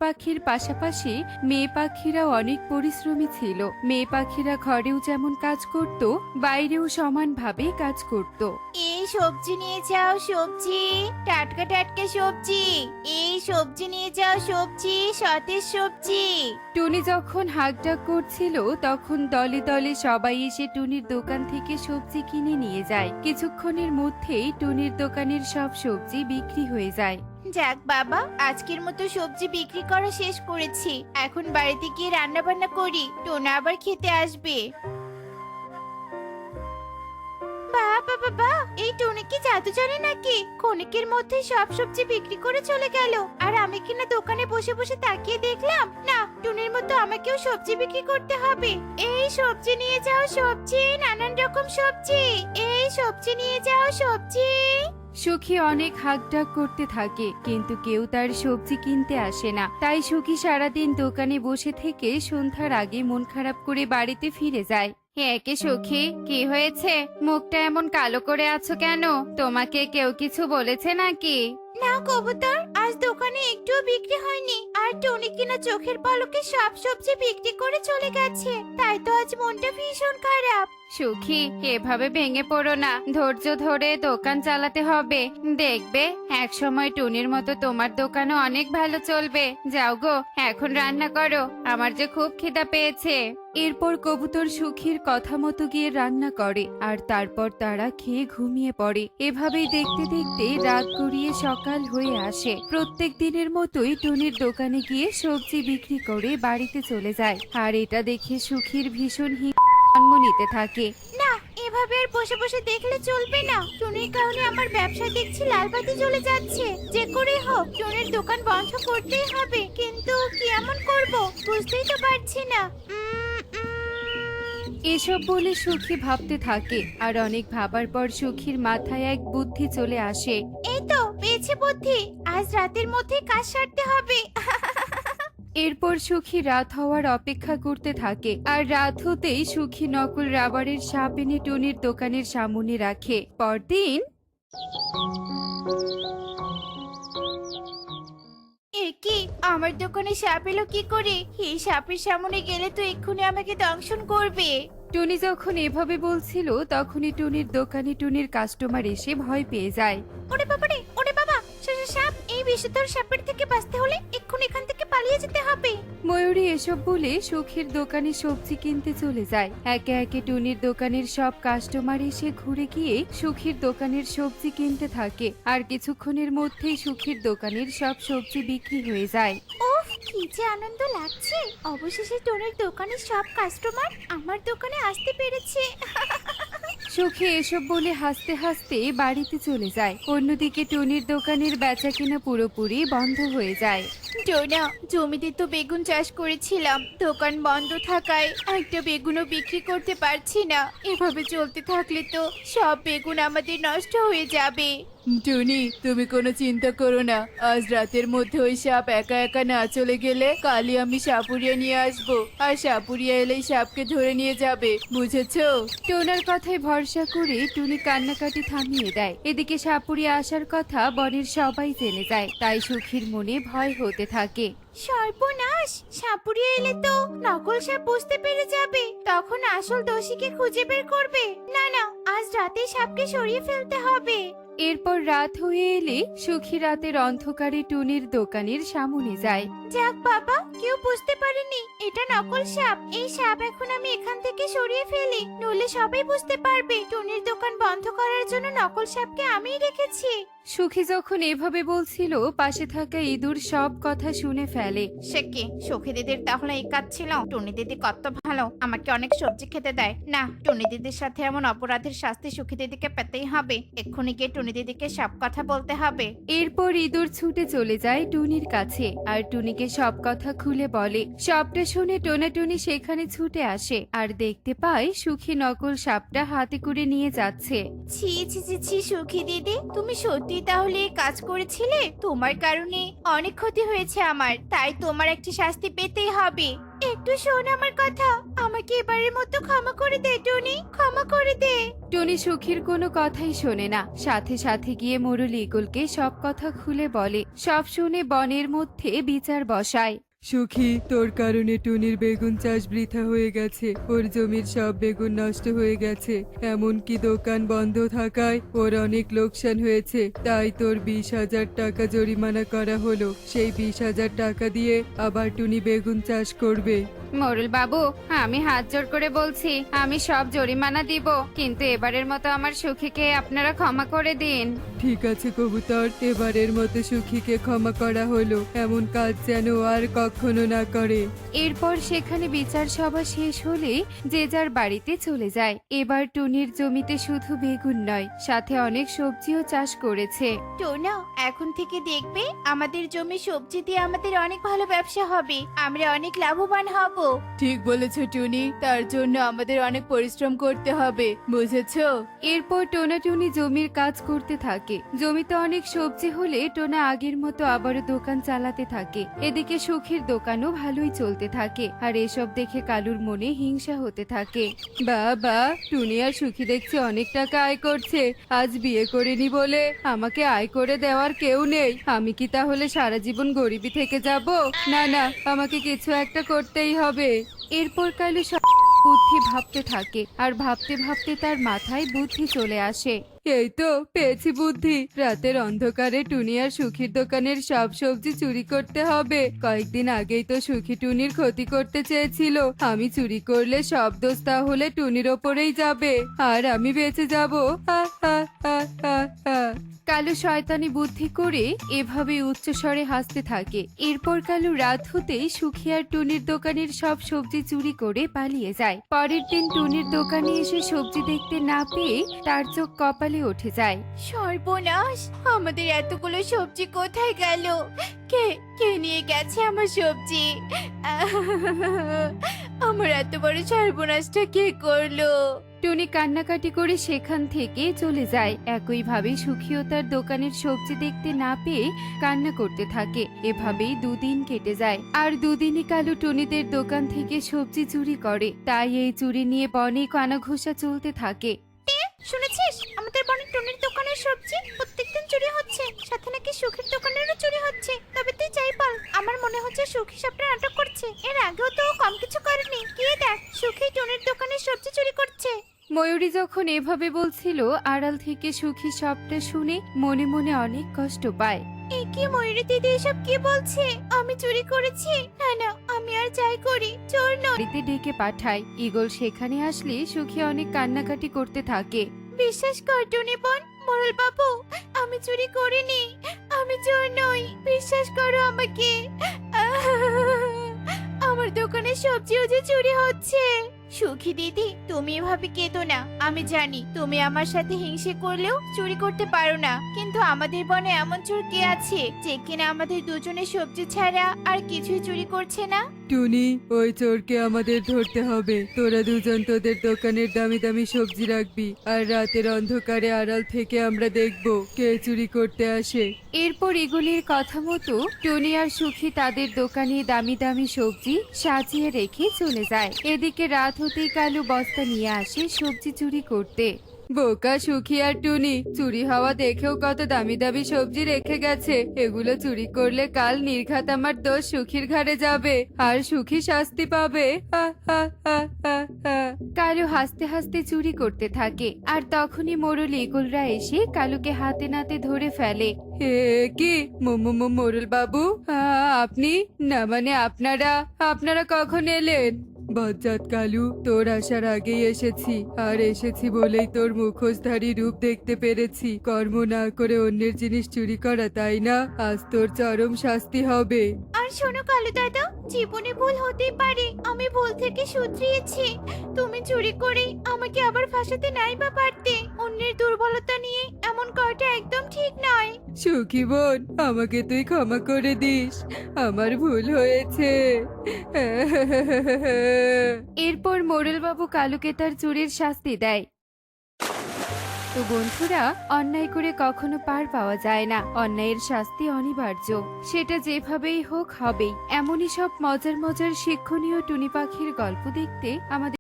পাখির পাশাপাশি মেয়ে পাখিরাও অনেক পরিশ্রমী ছিল। মেয়ে পাখিরা ঘরেও যেমন কাজ করত, বাইরেও সমানভাবে কাজ করত। এই সবজি নিয়ে যাও, সবজি, টাটকা টাটকা সবজি। এই সবজি নিয়ে যাও, সবজি, সতেজ সবজি। টুনি যখন হাঁকডাক করছিল তখন দলে দলে সবাই এসে টুনির দোকান থেকে সবজি কিনে নিয়ে যায়। কিছুক্ষণের মধ্যেই টুনির দোকানের সব সবজি বিক্রি হয়ে যায়। যাক বাবা, আজকের মতো সবজি বিক্রি করা শেষ করেছি। এখন বাড়িতে গিয়ে রান্না বান্না করি, টোনা আবার খেতে আসবে। বাবা বাবা, এই টুনি কি জাদু জানে নাকি? ক্ষণিকের মধ্যে সব সবজি বিক্রি করে চলে গেল, আর আমি কিনা দোকানে বসে বসে তাকিয়ে দেখলাম। না, টুনির মতো আমাকেও সবজি বিক্রি করতে হবে। এই সবজি নিয়ে যাও, সবজি, নানান রকম সবজি। এই সবজি নিয়ে যাও, সবজি। সুখী অনেক হাঁকডাক করতে থাকে, কিন্তু কেউ তার সবজি কিনতে আসে না। তাই সুখী সারাদিন দোকানে বসে থেকে সন্ধ্যার আগে মন খারাপ করে বাড়িতে ফিরে যায়। একে সুখী, কি হয়েছে? মুখটা এমন কালো করে আছো কেন? তোমাকে কেউ কিছু বলেছে নাকি? না কবুতর, আজ দোকানে একটুও বিক্রি হয়নি, আর টনি কিনা চোখের পলকে সব সবজি বিক্রি করে চলে গেছে। তাই তো আজ মনটা ভীষণ খারাপ। সুখী, এভাবে ভেঙে পড়ো না, ধৈর্য ধরে দোকান চালাতে হবে। দেখবে এক সময় টুনির মতো তোমার দোকানও অনেক ভালো চলবে। যাও গো, এখন রান্না করো, আমার যে খুব খিদা পেয়েছে। এরপর কবুতর সুখীর কথা মতো গিয়ে রান্না করে, আর তারপর তারা খেয়ে ঘুমিয়ে পড়ে। এভাবেই দেখতে দেখতে রাত গড়িয়ে সকাল হয়ে আসে। প্রত্যেক দিনের মতোই টুনির দোকানে গিয়ে সবজি বিক্রি করে বাড়িতে চলে যায়। আর এটা দেখে সুখীর ভীষণ জন্ম নিতে থাকে। না, এভাবে আর বসে বসে দেখলে চলবে না। টুনির কারণে আমার ব্যবসা দেখছি লালবাতি জ্বলে যাচ্ছে। যে করে হোক টুনির দোকান বন্ধ করতেই হবে, কিন্তু কি এমন করব বুঝতেই তো পারছি না। এসব বলে সুখী ভাবতে থাকে, আর অনেক ভাবার পর সুখীর মাথায় এক বুদ্ধি চলে আসে। এই তো পেয়েছি বুদ্ধি, আজ রাতের মধ্যে কাজ সারতে হবে। এরপর সুখী রাত হওয়ার অপেক্ষা করতে থাকে, আর রাত হতেই সুখী নকল রাবারের সাপ এনে টুনির দোকানের সামনে রাখে। পরদিন এ কি, আমার দোকানে সাপ এলো কি করে? এই সাপের সামনে গেলে তো এক্ষুনি আমাকে দংশন করবে। টুনি যখন এভাবে বলছিল তখনই টুনির দোকানে টুনির কাস্টমার এসে ভয় পেয়ে যায়। ওরে বাবা রে, ওরে বাবা, সাপ! এই বিষধর সাপের থেকে বাঁচতে হলে এক্ষুনি এখান থেকে পালিয়ে যেতে হবে। ময়ূরী এসব বলে সুখীর দোকানে সবজি কিনতে চলে যায়। একে একে টুনির দোকানের সব কাস্টমার এসে ঘুরে গিয়ে সুখীর দোকানের সবজি কিনতে থাকে, আর কিছুক্ষণের মধ্যেই সুখীর দোকানের সব সবজি বিক্রি হয়ে যায়। উফ, কি যে আনন্দ লাগছে! অবশেষে টনির দোকানের সব কাস্টমার আমার দোকানে আসতে পেরেছে। সুখী এসব বলে হাসতে হাসতে বাড়িতে চলে যায়। অন্যদিকে টুনির দোকানের বেচাকেনা পুরোপুরি বন্ধ হয়ে যায়। টোনা, জমিতে তো বেগুন চাষ করেছিলাম, দোকান বন্ধ থাকায় একটা বেগুনও বিক্রি করতে পারছি না। এভাবে চলতে থাকলে তো সব বেগুন আমাদের নষ্ট হয়ে যাবে। টুনি, তুমি কোনো চিন্তা করো না। আজ রাতের মধ্যে ওই সাপ একা একা না চলে গেলে কালই আমি সাপুরিয়া নিয়ে আসবো, আর সাপুরিয়া এলেই সাপকে ধরে নিয়ে যাবে, বুঝেছো? টোনার কথায় ভরসা করে টুনি কান্নাকাটি থামিয়ে দেয়। এদিকে সাপুরিয়া আসার কথা বনের সবাই জেনে যায়, তাই সুখীর মনে ভয় হতে থাকে। সর্বনাশ! সাপুরিয়া এলে তো নকল সাপ বুঝতে পেরে যাবে, তখন আসল দোষীকে খুঁজে বের করবে। না না, আজ রাতে সাপকে সরিয়ে ফেলতে হবে। এরপর রাত হয়ে এলে সুখী রাতের অন্ধকারে টুনির দোকানের সামনে যায়। যাক বাবা, কেউ বুঝতে পারেনি এটা নকল সাপ। এই সাপ এখন আমি এখান থেকে সরিয়ে ফেলি, নইলে সবাই বুঝতে পারবে টুনির দোকান বন্ধ করার জন্য নকল সাপকে আমিই রেখেছি। সুখী যখন এভাবে বলছিল পাশে থাকা ইঁদুর সব কথা শুনে ফেলে। সে কি, সুখী দিদির তাহলে এই কাজ ছিল? টুনি দিদি কত ভালো, আমাকে অনেক সবজি খেতে দেয়। না, টুনি দিদির সাথে এমন অপরাধের শাস্তি সুখী দিদিকে পেতেই হবে। এক্ষুনি গিয়ে টুনি দিদিকে সব কথা বলতে হবে। এরপর ইঁদুর ছুটে চলে যায় টুনির কাছে, আর টুনিকে সব কথা খুলে বলে। সবটা শুনে টোনাটুনি সেখানে ছুটে আসে, আর দেখতে পায় সুখী নকল সাপটা হাতে করে নিয়ে যাচ্ছে। ছি ছি ছি ছি, সুখী দিদি, তুমি সত্যি তাহলে এই কাজ করেছিলে? তোমার কারণে অনেক ক্ষতি হয়েছে আমার, তাই তোমার একটা শাস্তি পেতেই হবে। একটু শোন আমার কথা, আমাকে এবারের মতো ক্ষমা করে দে টুনি, ক্ষমা করে দে। টুনি সুখীর কোনো কথাই শোনে না, সাথে সাথে গিয়ে মোরল ইগলকে সব কথা খুলে বলে। সব শুনে বনের মধ্যে বিচার বসায়। সুখী, তোর কারণে টুনির বেগুন চাষ বৃথা হয়ে গেছে। ওর জমির সব বেগুন নষ্ট হয়ে গেছে, এমনকি দোকান বন্ধ থাকায় ওর অনেক লোকসান হয়েছে। তাই তোর 20,000 টাকা জরিমানা করা হলো। সেই 20,000 টাকা দিয়ে আবার টুনি বেগুন চাষ করবে। মোরল বাবু, আমি হাত জোড় করে বলছি, আমি সব জরিমানা দিব, কিন্তু এবারের মতো আমার সুখীকে আপনারা ক্ষমা করে দিন। ঠিক আছে কবুতর, এবারের মতো সুখীকে ক্ষমা করা হলো। এমন কাজ যেন আর কখনো না করে। এরপর সেখানে বিচার সভা শেষ হলে যে যার বাড়িতে চলে যায়। এবার টুনির জমিতে শুধু বেগুন নয়, সাথে অনেক সবজিও চাষ করেছে। টোনা, এখন থেকে দেখবে আমাদের জমি সবজি দিয়ে আমাদের অনেক ভালো ব্যবসা হবে, আমরা অনেক লাভবান হব। ঠিক বলেছো টুনি, তার জন্য আমাদের অনেক পরিশ্রম করতে হবে, বুঝেছো? এরপর টোনা টুনি জমির কাজ করতে থাকে। জমিতে অনেক সবজি হলে টোনা আগের মতো আবারও দোকান চালাতে থাকে। এদিকে সুখীর দোকানও ভালোই চলতে থাকে, আর এসব দেখে কালুর মনে হিংসা হতে থাকে। বাবা, টুনি আর সুখী দেখছি অনেক টাকা আয় করছে। আজ বিয়ে করিনি বলে আমাকে আয় করে দেওয়ার কেউ নেই। আমি কি তাহলে সারা জীবন গরিবই থেকে যাব? না না, আমাকে কিছু একটা করতেই হবে। এরপর কালু সব বুদ্ধি ভাবতে থাকে, আর ভাবতে ভাবতে তার মাথায় বুদ্ধি চলে আসে। এই তো পেয়েছি বুদ্ধি। রাতের অন্ধকারে টুনি আর সুখীর দোকানের সব সবজি চুরি করতে হবে। কয়েকদিন আগেই তো সুখী টুনির ক্ষতি করতে চেয়েছিল। আমি চুরি করলে সব দোষ তাহলে টুনির ওপরেই যাবে, আর আমি বেঁচে যাব। হা হা হা হা হা। কালু শয়তানি বুদ্ধি করে এভাবে উচ্চস্বরে হাসতে থাকে। এরপর কালু রাত হতেই সুখী আর টুনির দোকানের সব সবজি চুরি করে পালিয়ে যায়। পরের দিন টুনির দোকানে এসে সবজি দেখতে না পেয়ে তার চোখ কপালে উঠে যায়। সর্বনাশ, আমাদের এতগুলো সবজি কোথায় গেল? কে কে নিয়ে গেছে আমার সবজি? আমার এত বড় সর্বনাশটা কে করলো? টুনি কান্নাকাটি করে সেখান থেকে চলে যায়। একইভাবে সুখীও তার দোকানের সবজি দেখতে না পেয়ে কান্না করতে থাকে। এভাবেই দুদিন কেটে যায়, আর দুদিনই কালু টুনিদের দোকান থেকে সবজি চুরি করে। তাই এই চুরি নিয়ে বনে কানাঘুষা চলতে থাকে। শুনেছিস, আমাদের বনের টুনির দোকানের সবজি প্রত্যেকদিন চুরি হচ্ছে, সাথে নাকি সুখীর দোকানেরও চুরি হচ্ছে। তবে তুই যাই বল, আমার মনে হচ্ছে সুখী সাপটা নাটক করছে। এর আগেও তো ও কম কিছু করেনি। গিয়ে দেখ, সুখী টুনির দোকানের সবজি চুরি করছে। ময়ূরী যখন এভাবে বলছিল, আড়াল থেকে সুখী সবটা শুনে মনে মনে অনেক কষ্ট পায়। এ কি ময়ূরী দিদি, এসব কি বলছে? আমি চুরি করেছি? না না, আমি আর যাই করি, চোর নই। বাড়িতে ডেকে পাঠায়। ঈগল সেখানে আসলে সুখী অনেক কান্নাকাটি করতে থাকে। বিশ্বাস কর টুনি বোন, মোরল বাবু, আমি চুরি করিনি, আমি চোর নই, বিশ্বাস করো আমাকে। আমার দোকানে সবজিও যে চুরি হচ্ছে। সুখী দিদি, তুমি এভাবে কেঁদো না। আমি জানি তুমি আমার সাথে হিংসে করলেও চুরি করতে পারো না, কিন্তু আমাদের বনে এমন চোর কে আছে যে কিনা আমাদের দুজনের সবজি ছাড়া আর কিছুই চুরি করছে না? টুনি, ওই চোরকে আমাদের ধরতে হবে। তোরা দুজন তোদের দোকানের দামি দামি সবজি রাখবি, আর রাতের অন্ধকারে আড়াল থেকে আমরা দেখব কে চুরি করতে আসে। এরপর ঈগলের কথা মতো টুনি আর সুখী তাদের দোকানে দামি দামি সবজি সাজিয়ে রেখে চলে যায়। এদিকে রাত হতেই কালু বস্তা নিয়ে আসে সবজি চুরি করতে। বোকা সুখী আর টুনি, চুরি হওয়া দেখেও কত দামি দামি সবজি রেখে গেছে। এগুলো চুরি করলে কাল নির্ঘাত আমার দোষ সুখীর ঘাড়ে যাবে, আর সুখী শাস্তি পাবে। হা হা হা হা হা। কালু হাসতে হাসতে চুরি করতে থাকে, আর তখনই মোরল ঈগলরা এসে কালুকে হাতে নাতে ধরে ফেলে। হে কি মোরল বাবু, আপনি? না মানে আপনারা কখন এলেন? বজ্জাত কালু, তোর আসার আগেই এসেছি, আর এসেছি বলেই তোর মুখোশধারী রূপ দেখতে পেরেছি। কর্ম না করে অন্যের জিনিস চুরি করা, তাই না? আজ তোর চরম শাস্তি হবে। আর শোনো কালু দাদা, জীবনে ভুল হতেই পারে, আমি ভুল থেকে শুধরিয়েছি। তুমি চুরি করে আমাকে আবার ফাঁসাতে নাই বা পারতে। অন্যের দুর্বলতা নিয়ে এমন করাটা একদম ঠিক নয়। সুখী বোন, আমাকে তুই ক্ষমা করে দিস, আমার ভুল হয়েছে। এরপর মোরল বাবু কালুকে তার চুরির শাস্তি দেয়। তো বন্ধুরা, অন্যায় করে কখনো পার পাওয়া যায় না, অন্যায়ের শাস্তি অনিবার্য, সেটা যেভাবেই হোক হবেই। এমনই সব মজার মজার শিক্ষণীয় টুনি পাখির গল্প দেখতে আমাদের